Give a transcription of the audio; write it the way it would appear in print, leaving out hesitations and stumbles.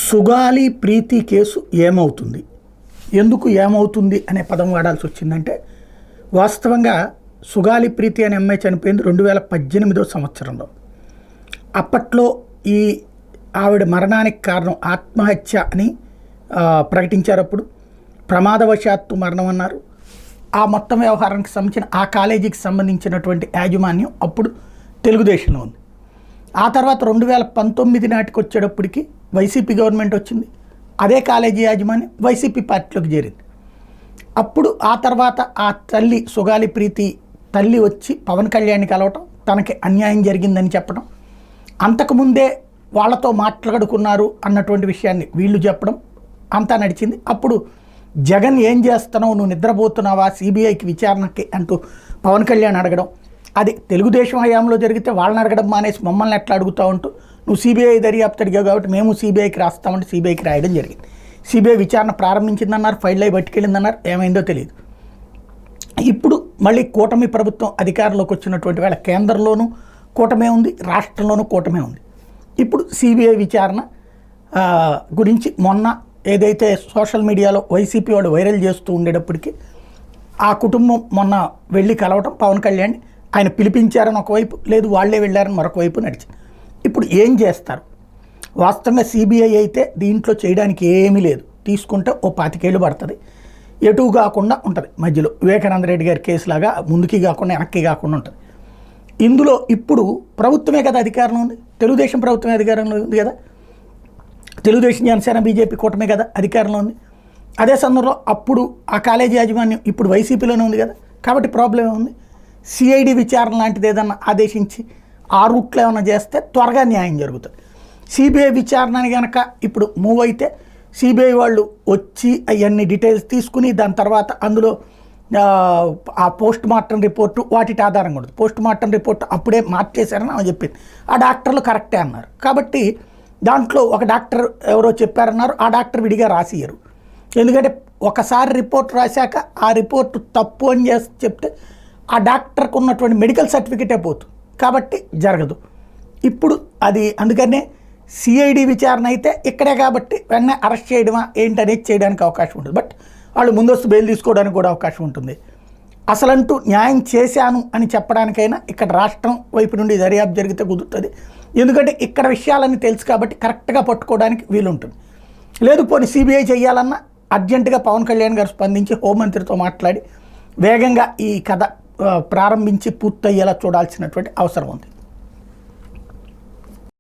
సుగాలి ప్రీతి case ఏమవుతుంది, ఎందుకు ఏమవుతుంది అనే పదం వాడాల్సి వచ్చిందంటే, వాస్తవంగా సుగాలి ప్రీతి అనే అమ్మాయి చనిపోయింది 2018 సంవత్సరంలో. అప్పట్లో ఈ ఆవిడ మరణానికి కారణం ఆత్మహత్య అని ప్రకటించారు. అప్పుడు ప్రమాదవశాత్తు మరణం అన్నారు. ఆ మొత్తం వ్యవహారానికి సంబంధించిన ఆ కాలేజీకి సంబంధించినటువంటి యాజమాన్యం అప్పుడు తెలుగుదేశంలో ఉంది. ఆ తర్వాత 2019 నాటికి వచ్చేటప్పటికి వైసీపీ గవర్నమెంట్ వచ్చింది. అదే కాలేజీ యాజమాన్యం వైసీపీ పార్టీలోకి చేరింది. అప్పుడు ఆ తర్వాత ఆ తల్లి సుగాలి ప్రీతి తల్లి వచ్చి పవన్ కళ్యాణ్ని కలవటం, తనకి అన్యాయం జరిగిందని చెప్పడం, అంతకుముందే వాళ్ళతో మాట్లాడుకున్నారు అన్నటువంటి విషయాన్ని వీళ్ళు చెప్పడం అంతా నడిచింది. అప్పుడు జగన్ ఏం చేస్తున్నావు, నువ్వు నిద్రపోతున్నావా, సిబిఐకి విచారణకి అంటూ పవన్ కళ్యాణ్ అడగడం, అది తెలుగుదేశం హయాంలో జరిగితే వాళ్ళని అడగడం మానేసి మమ్మల్ని ఎట్లా అడుగుతా ఉంటూ నువ్వు సిబిఐ దర్యాప్తు అడిగావు కాబట్టి మేము సిబిఐకి రాస్తామంటే సిబిఐకి రాయడం జరిగింది. సిబిఐ విచారణ ప్రారంభించిందన్నారు, ఫైల్ అయి పట్టుకెళ్ళిందన్నారు, ఏమైందో తెలియదు. ఇప్పుడు మళ్ళీ కూటమి ప్రభుత్వం అధికారంలోకి వచ్చినటువంటి వేళ కేంద్రంలోనూ కూటమే ఉంది, రాష్ట్రంలోనూ కూటమే ఉంది. ఇప్పుడు సిబిఐ విచారణ గురించి మొన్న ఏదైతే సోషల్ మీడియాలో వైసీపీ వాళ్ళు వైరల్ చేస్తూ ఉండేటప్పటికీ ఆ కుటుంబం మొన్న వెళ్ళి కలవటం, పవన్ కళ్యాణ్ ఆయన పిలిపించారని ఒకవైపు, లేదు వాళ్ళే వెళ్ళారని మరొక వైపు నడిచింది. ఇప్పుడు ఏం చేస్తారు? వాస్తవంగా సిబిఐ అయితే దీంట్లో చేయడానికి ఏమీ లేదు, తీసుకుంటే ఓ 25 ఏళ్ళు పడుతుంది, ఎటు కాకుండా ఉంటుంది, మధ్యలో వివేకానంద రెడ్డి గారి కేసులాగా ముందుకి కాకుండా వెనక్కి కాకుండా ఉంటుంది. ఇందులో ఇప్పుడు ప్రభుత్వమే కదా అధికారంలో ఉంది, తెలుగుదేశం ప్రభుత్వమే అధికారంలో ఉంది కదా, తెలుగుదేశం జనసేన బీజేపీ కూటమే కదా అధికారంలో ఉంది. అదే సందర్భంలో అప్పుడు ఆ కాలేజీ యాజమాన్యం ఇప్పుడు వైసీపీలోనే ఉంది కదా, కాబట్టి ప్రాబ్లం ఉంది. సిఐడి విచారణ లాంటిది ఏదన్నా ఆదేశించి ఆ రూట్లో ఏమైనా చేస్తే త్వరగా న్యాయం జరుగుతుంది. సిబిఐ విచారణని కనుక ఇప్పుడు మూవ్ అయితే సిబిఐ వాళ్ళు వచ్చి అవన్నీ డీటెయిల్స్ తీసుకుని దాని తర్వాత అందులో ఆ పోస్ట్ మార్టం రిపోర్టు వాటి ఆధారంగా ఉండదు. పోస్ట్ మార్టం రిపోర్ట్ అప్పుడే మార్చేశారని ఆమె చెప్పింది, ఆ డాక్టర్లు కరెక్టే అన్నారు. కాబట్టి దాంట్లో ఒక డాక్టర్ ఎవరో చెప్పారన్నారు, ఆ డాక్టర్ విడిగా రాసియ్యరు. ఎందుకంటే ఒకసారి రిపోర్ట్ రాశాక ఆ రిపోర్టు తప్పు అని చెప్తే ఆ డాక్టర్కు ఉన్నటువంటి మెడికల్ సర్టిఫికేటే పోతుంది, కాబట్టి జరగదు. ఇప్పుడు అది అందుకనే సిఐడి విచారణ అయితే ఇక్కడే కాబట్టి వెంటనే అరెస్ట్ చేయడమా ఏంటనేది చేయడానికి అవకాశం ఉంటుంది. బట్ వాళ్ళు ముందస్తు బెయిల్ తీసుకోవడానికి కూడా అవకాశం ఉంటుంది. అసలంటూ న్యాయం చేశాను అని చెప్పడానికైనా ఇక్కడ రాష్ట్రం వైపు నుండి దర్యాప్తు జరిగితే కుదురుతుంది. ఎందుకంటే ఇక్కడ విషయాలన్నీ తెలుసు కాబట్టి కరెక్ట్గా పట్టుకోవడానికి వీలుంటుంది. లేదు పోనీ సిబిఐ చేయాలన్నా అర్జెంటుగా పవన్ కళ్యాణ్ గారు స్పందించి హోంమంత్రితో మాట్లాడి వేగంగా ఈ కథ ప్రారంభించి పూర్తయ్యేలా చూడాల్సినటువంటి అవసరం ఉంది.